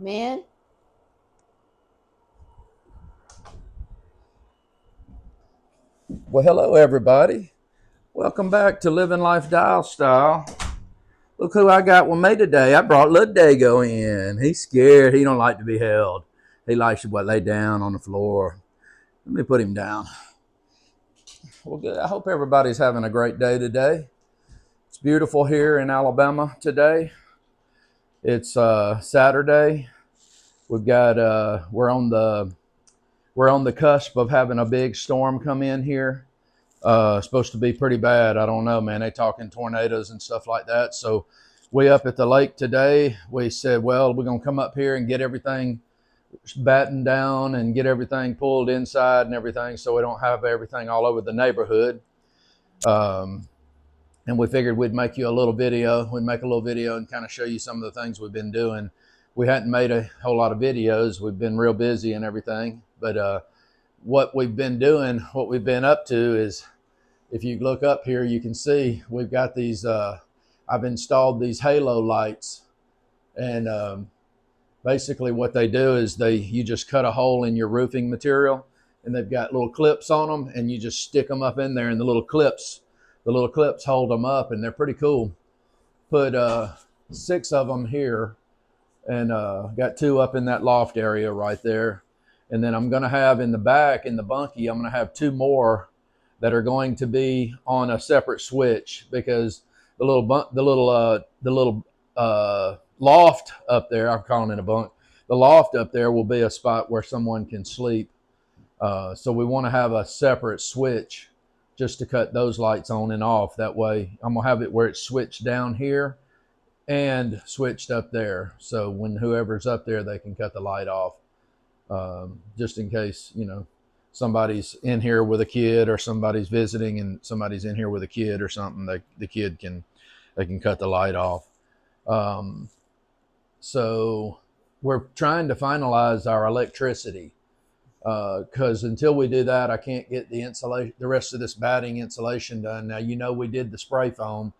Man. Well, hello everybody. Welcome back to Living Life Dial Style. Look who I got with me today. I brought little Dago in. He's scared. He don't like to be held. He likes to lay down on the floor. Let me put him down. Well, good. I hope everybody's having a great day today. It's beautiful here in Alabama today. It's Saturday. We've got we're on the cusp of having a big storm come in here. Supposed to be pretty bad. I don't know, man. They talking tornadoes and stuff like that. So we up at the lake today, we said, well, we're going to come up here and get everything battened down and get everything pulled inside and everything so we don't have everything all over the neighborhood. And we figured we'd make you a little video. We'd make a little video and kind of show you some of the things we've been doing. We hadn't made a whole lot of videos. We've been real busy and everything. But what we've been doing, what we've been up to is, if you look up here, you can see we've got these, I've installed these halo lights. And basically what they do is you just cut a hole in your roofing material, and they've got little clips on them, and you just stick them up in there, and the little clips hold them up, and they're pretty cool. Put 6 of them here, and got 2 up in that loft area right there. And then I'm going to have in the back, in the bunkie, I'm going to have 2 more that are going to be on a separate switch, because the little loft up there, I'm calling it a bunk, the loft up there will be a spot where someone can sleep. So we want to have a separate switch just to cut those lights on and off. That way I'm going to have it where it's switched down here and switched up there. So when whoever's up there, they can cut the light off, just in case, somebody's in here with a kid, or somebody's visiting and somebody's in here with a kid or something, the kid can cut the light off. So we're trying to finalize our electricity, because until we do that, I can't get the rest of this batting insulation done. Now, we did the spray foam,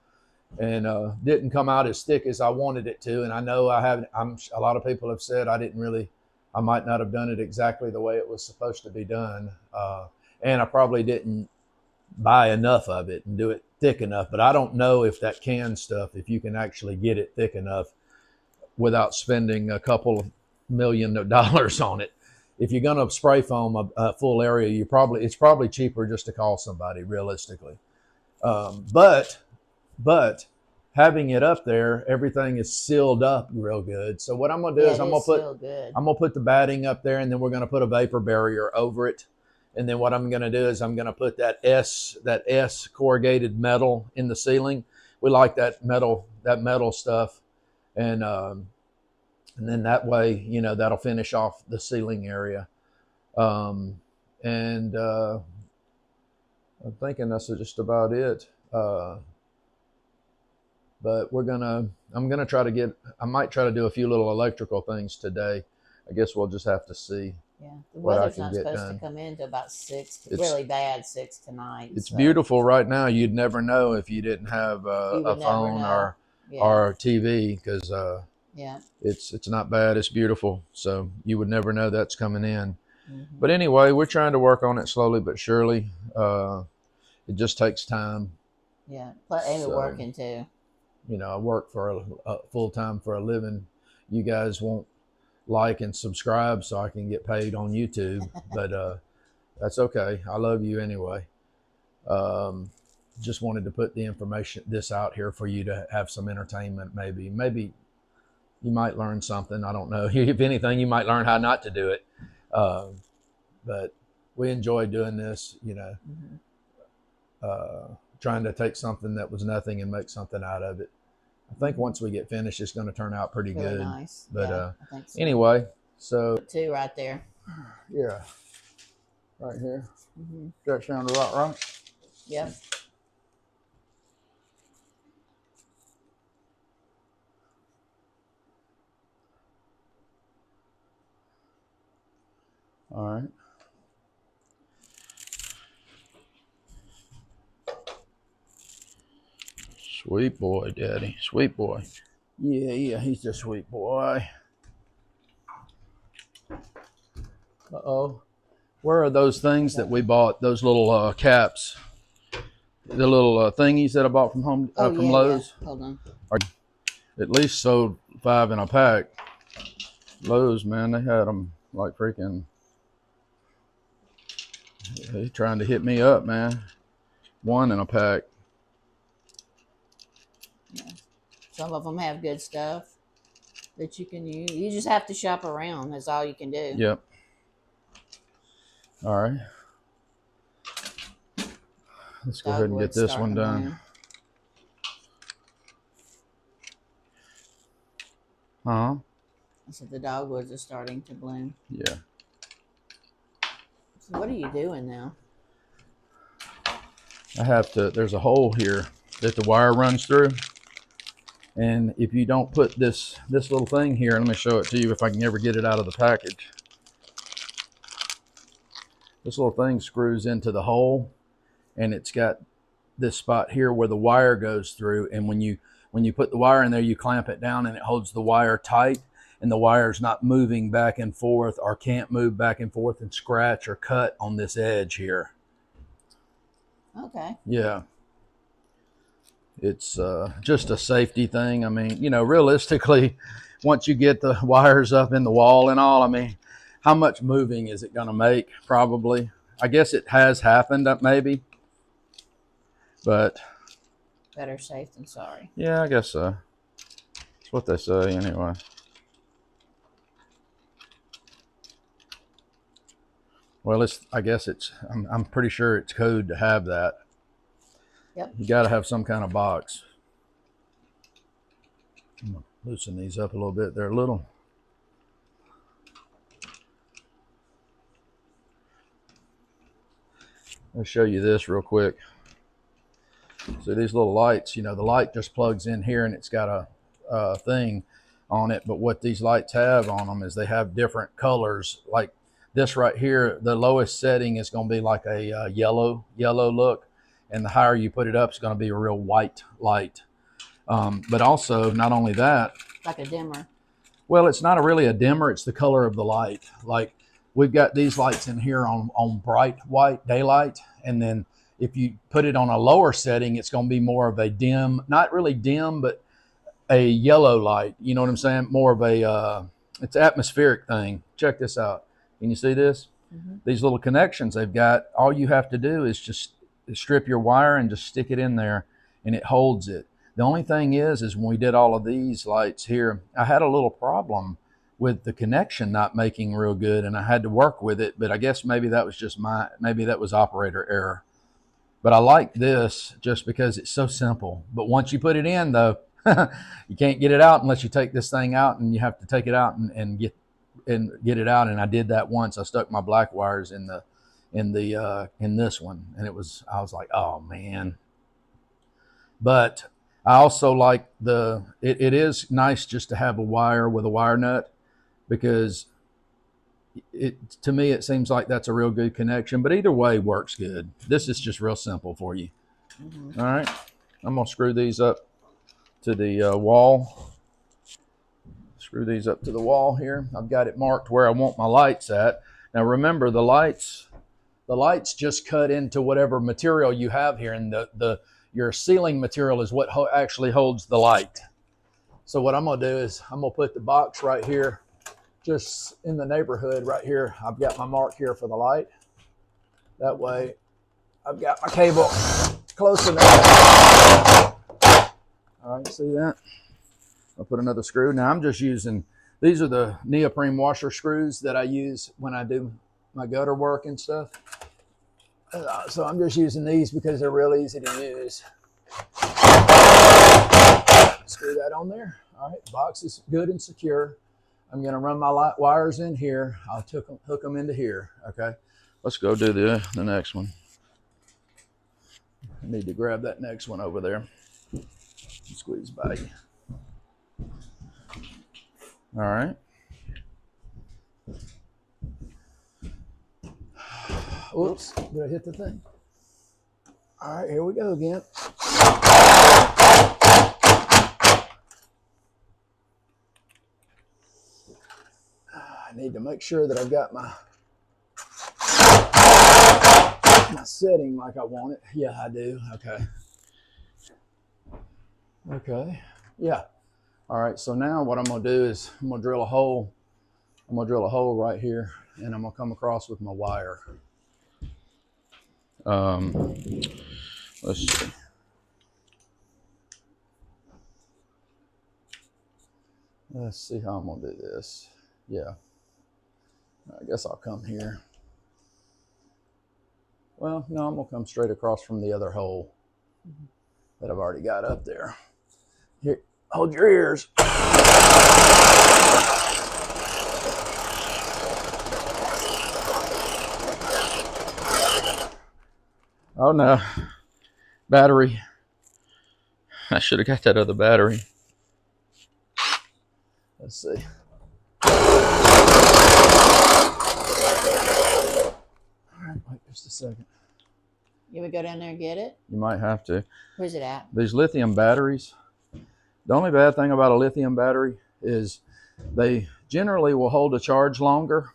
and didn't come out as thick as I wanted it to. And I know a lot of people have said I might not have done it exactly the way it was supposed to be done. And I probably didn't buy enough of it and do it thick enough. But I don't know if that can stuff, if you can actually get it thick enough without spending a couple of $1 million on it. If you're going to spray foam a full area, it's probably cheaper just to call somebody, realistically. But having it up there, everything is sealed up real good. So what I'm going to do is I'm going to put the batting up there, and then we're going to put a vapor barrier over it. And then what I'm going to do is I'm going to put that S corrugated metal in the ceiling. We like that metal stuff. And then that way, that'll finish off the ceiling area. And I'm thinking that's just about it. But I might try to do a few little electrical things today. I guess we'll just have to see. Yeah, the weather's not supposed to come in to about 6, really bad 6 tonight. It's beautiful right now. You'd never know if you didn't have a phone or TV, because it's not bad. It's beautiful. So you would never know that's coming in. Mm-hmm. But anyway, we're trying to work on it slowly but surely. It just takes time. Yeah, but Amy working too. I work for a full time for a living. You guys won't like and subscribe, so I can get paid on YouTube, but that's okay. I love you anyway. Just wanted to put this out here for you to have some entertainment. Maybe you might learn something. I don't know. If anything, you might learn how not to do it. But we enjoy doing this, trying to take something that was nothing and make something out of it. I think once we get finished, it's going to turn out pretty good. Nice. But I think so. Anyway, so 2 right there. Yeah, right here. Mm-hmm. That sound about right? Yep. All right. Sweet boy, Daddy. Sweet boy. Yeah, he's a sweet boy. Uh-oh. Where are those things that we bought? Those little caps, the little thingies that I bought from from Lowe's. Yeah. Hold on. At least sold 5 in a pack. Lowe's, man, they had them like freaking. He's trying to hit me up, man. 1 in a pack. Yeah. Some of them have good stuff that you can use. You just have to shop around. That's all you can do. Yep. All right. Let's go ahead and get this one done. Uh-huh. So the dogwoods are starting to bloom. Yeah. So what are you doing now? I have to, there's a hole here that the wire runs through. And if you don't put this little thing here, let me show it to you if I can ever get it out of the package. This little thing screws into the hole, and it's got this spot here where the wire goes through. And when you put the wire in there, you clamp it down and it holds the wire tight, and the wire's not moving back and forth or can't move back and forth and scratch or cut on this edge here. Okay. Yeah. It's just a safety thing. I mean, you know, realistically, once you get the wires up in the wall and all, I mean, how much moving is it going to make? Probably. I guess it has happened, maybe. But better safe than sorry. Yeah, I guess so. That's what they say anyway. Well, I guess I'm pretty sure it's code to have that. Yep. You got to have some kind of box. I'm going to loosen these up a little bit. They're a little. I'll show you this real quick. So these little lights, you know, the light just plugs in here and it's got a thing on it. But what these lights have on them is they have different colors. Like this right here, the lowest setting is going to be like a yellow look. And the higher you put it up, it's going to be a real white light. But also, not only that. Like a dimmer. Well, it's not really a dimmer. It's the color of the light. Like we've got these lights in here on bright white daylight. And then if you put it on a lower setting, it's going to be more of a dim, not really dim, but a yellow light. You know what I'm saying? More of a, it's an atmospheric thing. Check this out. Can you see this? Mm-hmm. These little connections they've got, all you have to do is just strip your wire and just stick it in there and it holds it. The only thing is when we did all of these lights here, I had a little problem with the connection not making real good and I had to work with it, but I guess maybe that was just maybe that was operator error. But I like this just because it's so simple. But once you put it in though, you can't get it out unless you take this thing out, and you have to take it out and get it out. And I did that once. I stuck my black wires in this one, and I was like, oh man. But I also like it is nice just to have a wire with a wire nut, because to me it seems like that's a real good connection. But either way works good. This is just real simple for you. Mm-hmm. All right, I'm gonna screw these up to the wall. Screw these up to the wall here. I've got it marked where I want my lights at. Now remember, the lights just cut into whatever material you have here, and your ceiling material is what actually holds the light. So what I'm gonna do is I'm gonna put the box right here, just in the neighborhood right here. I've got my mark here for the light. That way I've got my cable close enough. All right, see that? I'll put another screw. Now I'm just using, these are the neoprene washer screws that I use when I do my gutter work and stuff. So I'm just using these because they're real easy to use. Screw that on there. All right, box is good and secure. I'm going to run my light wires in here. I'll hook them into here. Okay, let's go do the next one. I need to grab that next one over there. Squeeze by. All right. Oops, did I hit the thing? All right, here we go again. I need to make sure that I've got my my setting like I want it. Yeah, I do. Okay. Okay. Yeah. All right. So now what I'm going to do is I'm going to drill a hole. I'm going to drill a hole right here, and I'm going to come across with my wire. Let's see. Let's see how I'm going to do this. Yeah. I guess I'll come here. Well, no, I'm going to come straight across from the other hole that I've already got up there. Here, hold your ears. Oh no, battery. I should have got that other battery. Let's see. All right, wait just a second. You would go down there and get it? You might have to. Where's it at? These lithium batteries, the only bad thing about a lithium battery is they generally will hold a charge longer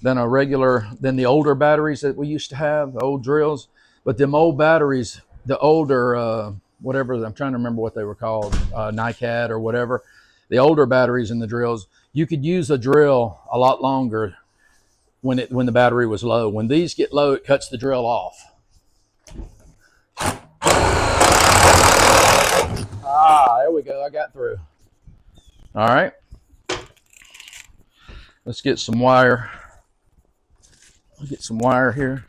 than the older batteries that we used to have, the old drills. But them old batteries, the older, whatever, I'm trying to remember what they were called, NiCad or whatever, the older batteries in the drills, you could use a drill a lot longer when the battery was low. When these get low, it cuts the drill off. Ah, there we go. I got through. All right. Let's get some wire. I'll get some wire here.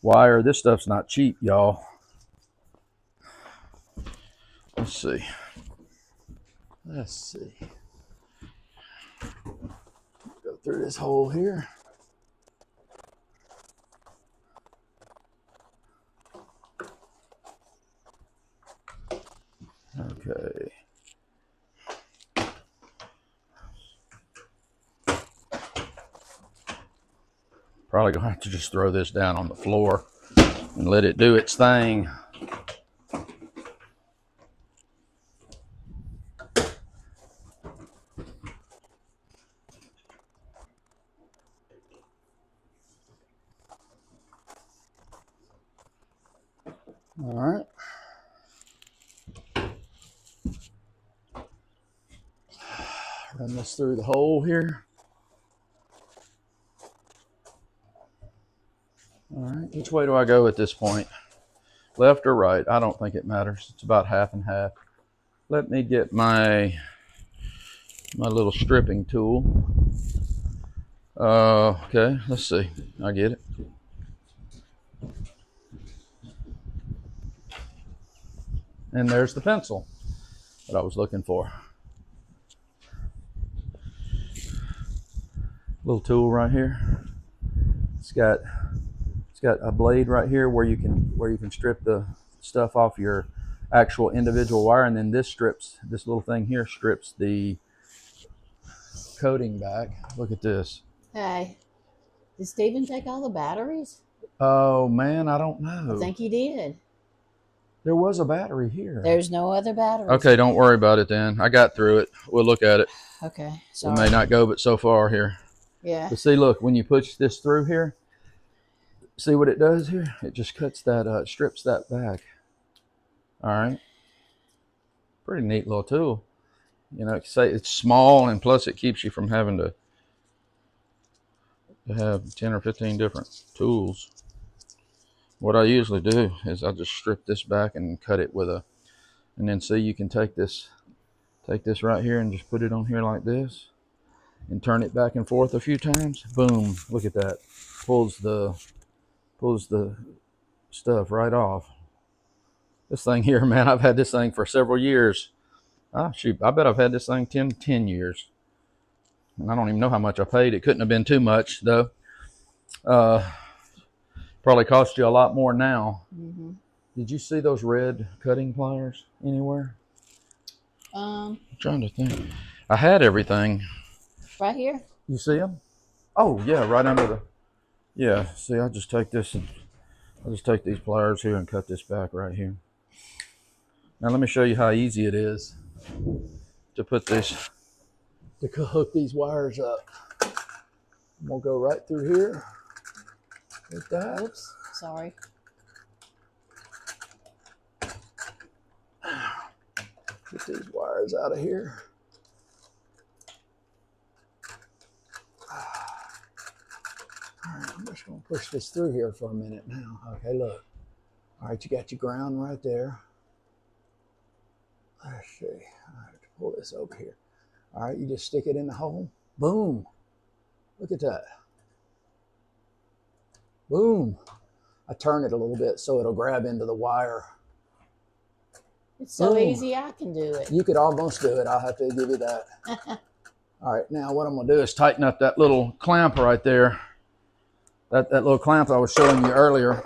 Wire, this stuff's not cheap, y'all. Let's see. Go through this hole here. Okay. Probably gonna have to just throw this down on the floor and let it do its thing. All right. Run this through the hole here. All right, which way do I go at this point? Left or right? I don't think it matters. It's about half and half. Let me get my little stripping tool. Okay, let's see. I get it. And there's the pencil that I was looking for. Little tool right here. It's got a blade right here where you can strip the stuff off your actual individual wire, and then this little thing here strips the coating back. Look at this. Hey, did Steven take all the batteries? Oh man, I don't know. I think he did. There was a battery here. There's no other batteries. Okay, don't worry about it then. I got through it. We'll look at it. Okay, sorry. It may not go but so far here. Yeah. But see, look, when you push this through here, see what it does here? It just cuts that, strips that back. All right. Pretty neat little tool. You know, say it's small, and plus it keeps you from having to have 10 or 15 different tools. What I usually do is I just strip this back and cut it with and then see, you can take this right here and just put it on here like this and turn it back and forth a few times. Boom, look at that. Pulls the stuff right off. This thing here, man, I've had this thing for several years. Ah, shoot, I bet I've had this thing 10 years. And I don't even know how much I paid. It couldn't have been too much, though. Probably cost you a lot more now. Mm-hmm. Did you see those red cutting pliers anywhere? I'm trying to think. I had everything. Right here? You see them? Oh, yeah, right under the... Yeah, see, I'll just take this and I'll just take these pliers here and cut this back right here. Now let me show you how easy it is to put this, to hook these wires up. We'll go right through here with that. Oops, sorry. Get these wires out of here. All right, I'm just going to push this through here for a minute now. Okay, look. All right, you got your ground right there. Let's see. All right, pull this over here. All right, you just stick it in the hole. Boom. Look at that. Boom. I turn it a little bit so it'll grab into the wire. It's so Boom. easy, I can do it. You could almost do it. I'll have to give you that. All right, now what I'm going to do is tighten up that little clamp right there. That little clamp I was showing you earlier.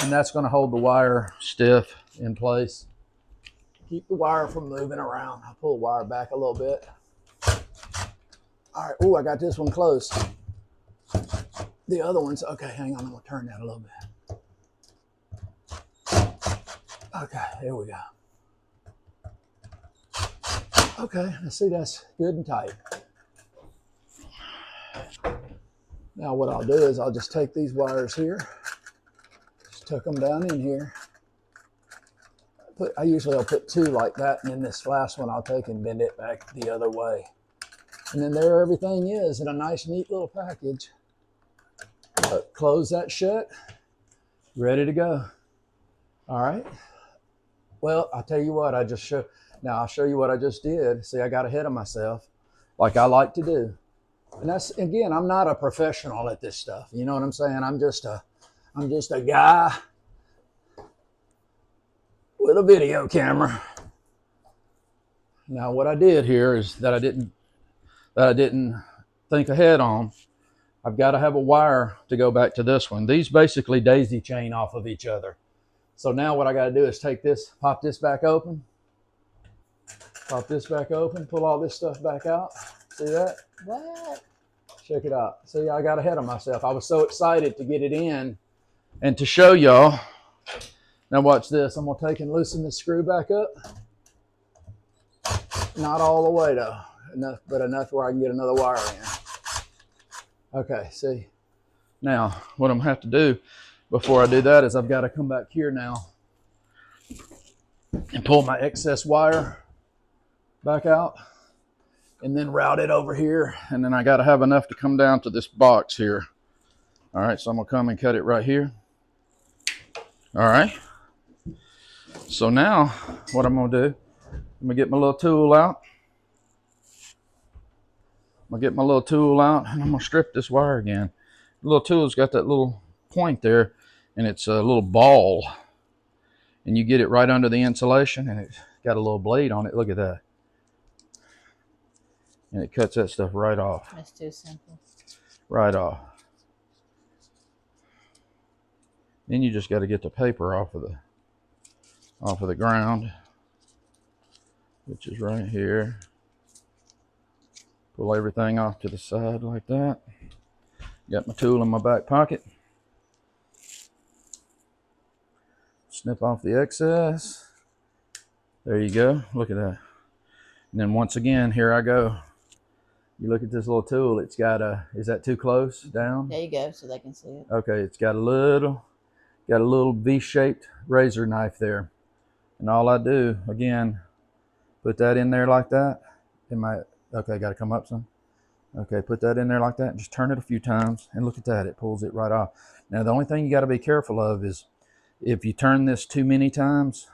And that's going to hold the wire stiff in place. Keep the wire from moving around. I'll pull the wire back a little bit. All right, oh, I got this one close. The other one's, okay, hang on, I'm going to turn that a little bit. Okay, there we go. Okay, let's see, that's good and tight. Now what I'll do is I'll just take these wires here, just tuck them down in here. I usually I'll put two like that, and then this last one I'll take and bend it back the other way. And then there everything is in a nice, neat little package. Close that shut, ready to go. All right. Well, I'll tell you what, I'll show you what I just did. See, I got ahead of myself like I like to do. And that's, again, I'm not a professional at this stuff. You know what I'm saying? I'm just a guy with a video camera. Now, what I did here is that I didn't think ahead on. I've got to have a wire to go back to this one. These basically daisy chain off of each other. So now what I got to do is take this, pop this back open, pull all this stuff back out. See that? What? Check it out. See, I got ahead of myself. I was so excited to get it in and to show y'all. Now watch this. I'm going to take and loosen the screw back up. Not all the way though, but enough where I can get another wire in. Okay, see. Now, what I'm going to have to do before I do that is I've got to come back here now and pull my excess wire back out and then route it over here. And then I got to have enough to come down to this box here. All right, so I'm going to come and cut it right here. All right. So now what I'm going to do, I'm going to get my little tool out. I'm going to get my little tool out and I'm going to strip this wire again. The little tool's got that little point there and it's a little ball. And you get it right under the insulation and it's got a little blade on it. Look at that. And it cuts that stuff right off. That's too simple. Right off. Then you just got to get the paper off of the ground, which is right here. Pull everything off to the side like that. Got my tool in my back pocket. Snip off the excess. There you go. Look at that. And then once again, here I go. You look at this little tool. It's got a, is that too close down? There you go, so they can see it. Okay, it's got a little V-shaped razor knife there. And all I do, again, put that in there like that. Okay, got to come up some. Okay, put that in there like that and just turn it a few times. And look at that, it pulls it right off. Now, the only thing you got to be careful of is if you turn this too many times,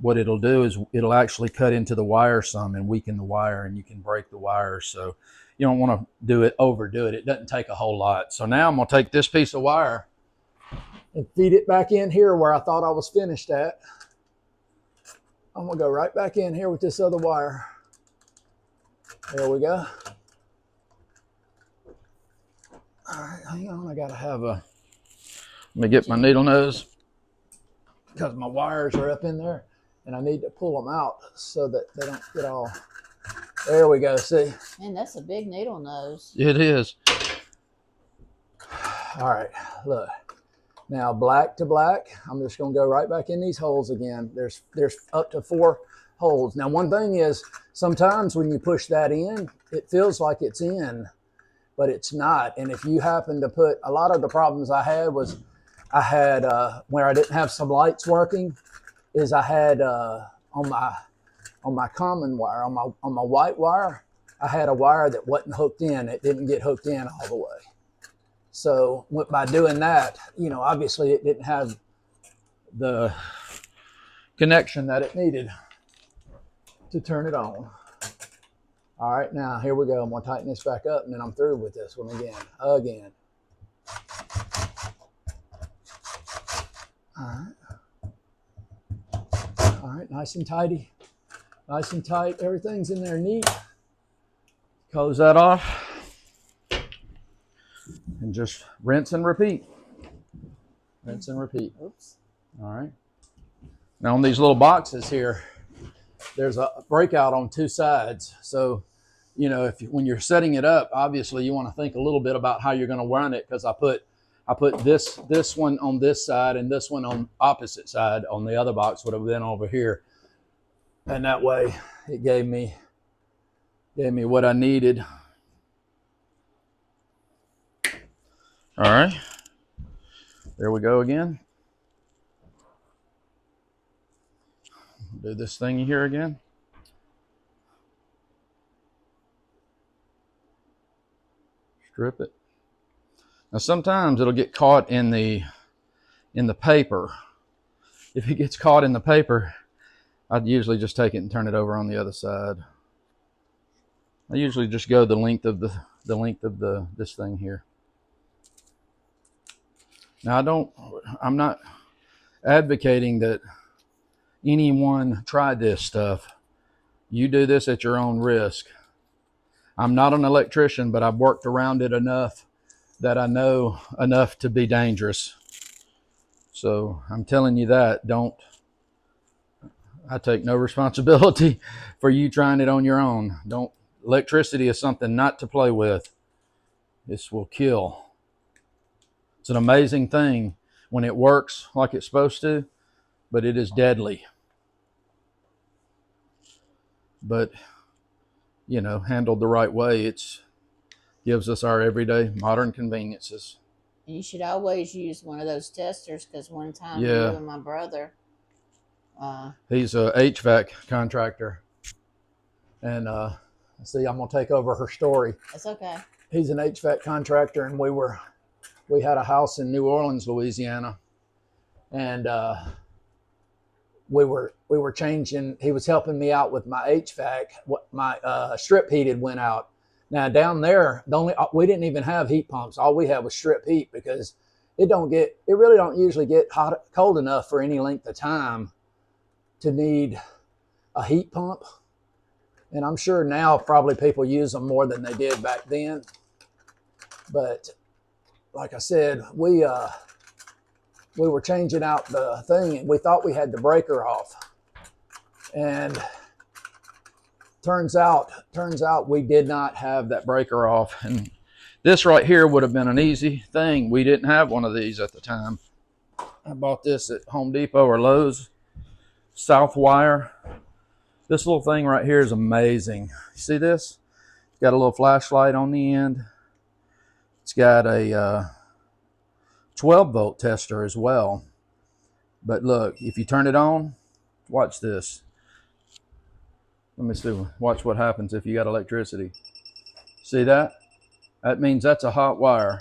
what it'll do is it'll actually cut into the wire some and weaken the wire and you can break the wire. So you don't want to overdo it. It doesn't take a whole lot. So now I'm going to take this piece of wire and feed it back in here where I thought I was finished at. I'm going to go right back in here with this other wire. There we go. All right, hang on. I got to have let me get my needle nose because my wires are up in there and I need to pull them out so that they don't get all. There we go. See? Man, that's a big needle nose. It is. All right, look. Now black to black, I'm just going to go right back in these holes again. There's up to 4 holes. Now, one thing is sometimes when you push that in, it feels like it's in, but it's not. And if you happen to put, a lot of the problems I had was I had, where I didn't have some lights working, is I had on my common wire, on my white wire, I had a wire that wasn't hooked in. It didn't get hooked in all the way. So by doing that, you know, obviously it didn't have the connection that it needed to turn it on. All right, now here we go. I'm gonna tighten this back up and then I'm through with this one again. All right, nice and tidy, nice and tight. Everything's in there neat. Close that off and just rinse and repeat. Rinse and repeat. Oops. All right. Now on these little boxes here, there's a breakout on two sides. So, you know, when you're setting it up, obviously you want to think a little bit about how you're going to run it, because I put this one on this side and this one on opposite side. On the other box would have been over here, and that way it gave me what I needed. All right, there we go again. Do this thing here again. Strip it. Now sometimes it'll get caught in the paper. If it gets caught in the paper, I'd usually just take it and turn it over on the other side. I usually just go the length of this thing here. Now I'm not advocating that anyone try this stuff. You do this at your own risk. I'm not an electrician, but I've worked around it enough that I know enough to be dangerous. So I'm telling you that, I take no responsibility for you trying it on your own. Electricity is something not to play with. This will kill. It's an amazing thing when it works like it's supposed to, but it is deadly. But, you know, handled the right way, it gives us our everyday modern conveniences. And you should always use one of those testers, because one time Yeah. you and my brother, he's a HVAC contractor, and see, I'm gonna take over her story. that's okay. He's an HVAC contractor, and we had a house in New Orleans, Louisiana, and we were changing. He was helping me out with my HVAC. My strip heat had went out. Now down there, we didn't even have heat pumps. All we had was strip heat, because it really don't usually get cold enough for any length of time to need a heat pump. And I'm sure now probably people use them more than they did back then. But like I said, we were changing out the thing, and we thought we had the breaker off, and turns out we did not have that breaker off. And this right here would have been an easy thing. We didn't have one of these at the time. I bought this at Home Depot or Lowe's. South wire. This little thing right here is amazing. You see this? It's got a little flashlight on the end. It's got a 12-volt tester as well. But look, if you turn it on, watch this. Let me see. Watch what happens if you got electricity. See that? That means that's a hot wire.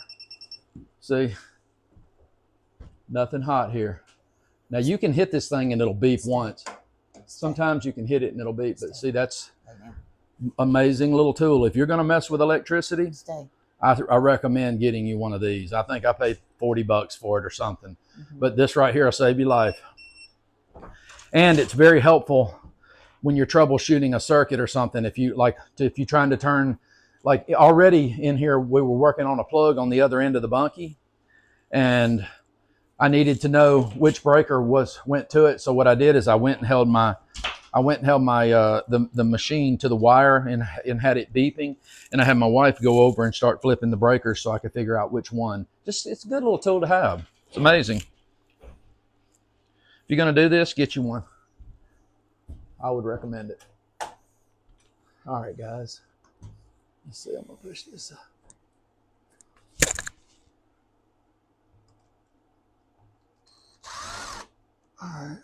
See? Nothing hot here. Now you can hit this thing and it'll beep once. Sometimes you can hit it and it'll beep, but see, that's amazing little tool. If you're going to mess with electricity, I recommend getting you one of these. I think I paid $40 for it or something. But this right here will save your life. And it's very helpful when you're troubleshooting a circuit or something. If you're trying to turn, like already in here, we were working on a plug on the other end of the bunkie, and I needed to know which breaker went to it. So what I did is I went and held my the machine to the wire and had it beeping, and I had my wife go over and start flipping the breakers so I could figure out which one. It's a good little tool to have. It's amazing. If you're going to do this, get you one. I would recommend it. All right, guys. Let's see. I'm gonna push this up. All right.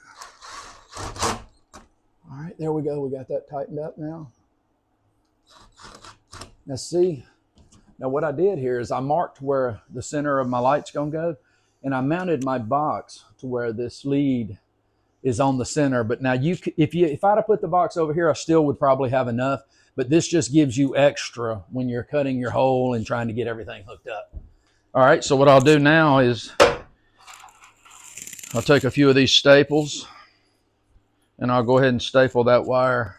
All right, there we go. We got that tightened up now. Now see, now what I did here is I marked where the center of my light's gonna go, and I mounted my box to where this lead is on the center. But now if I'd have put the box over here, I still would probably have enough, but this just gives you extra when you're cutting your hole and trying to get everything hooked up. All right, so what I'll do now is I'll take a few of these staples and I'll go ahead and staple that wire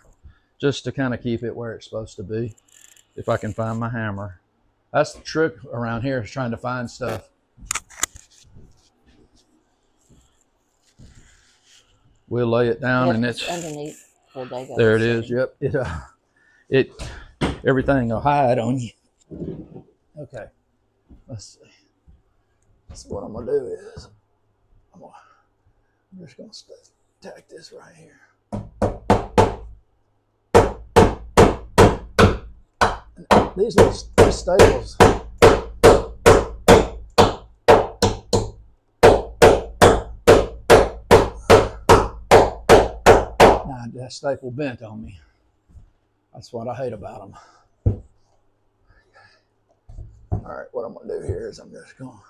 just to kind of keep it where it's supposed to be. If I can find my hammer. That's the trick around here, is trying to find stuff. We'll lay it down, and it's underneath. There it is. Yep. Everything will hide on you. Okay. Let's see. So what I'm gonna do is I'm just gonna tack this right here. These little staples. Now that staple bent on me. That's what I hate about them. All right, what I'm gonna do here is I'm just gonna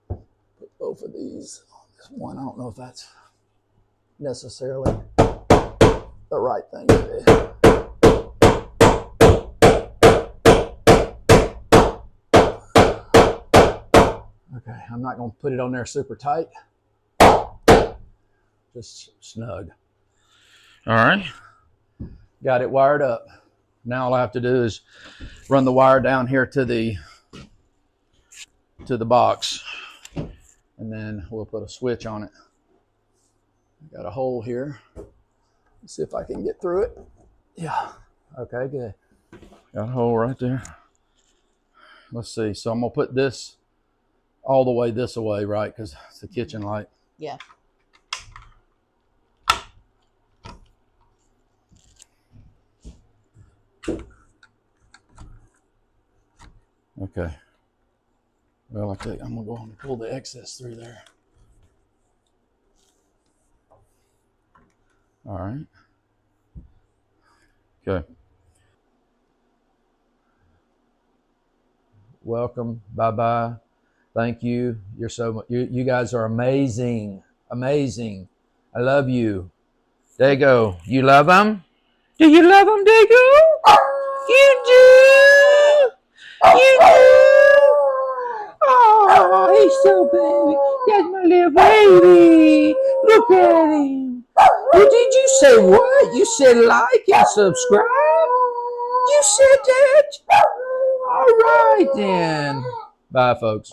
put both of these on this one. I don't know if that's necessarily the right thing to do. Okay, I'm not going to put it on there super tight. Just snug. All right. Got it wired up. Now all I have to do is run the wire down here to the box. And then we'll put a switch on it. Got a hole here. Let's see if I can get through it. Yeah. Okay, good. Got a hole right there. Let's see. So I'm going to put this all the way this way, right? Because it's the kitchen light. Yeah. Okay. Well, I'm gonna go on and pull the excess through there. All right. Okay. Welcome. Bye-bye. Thank you. You're so much. You guys are amazing. Amazing. I love you. Dago, you love him? Do you love him, Dago? You do. You do. Oh, he's so baby. That's my little baby. Look at him. Well, did you say what? You said like and subscribe? You said that? All right then. Bye, folks.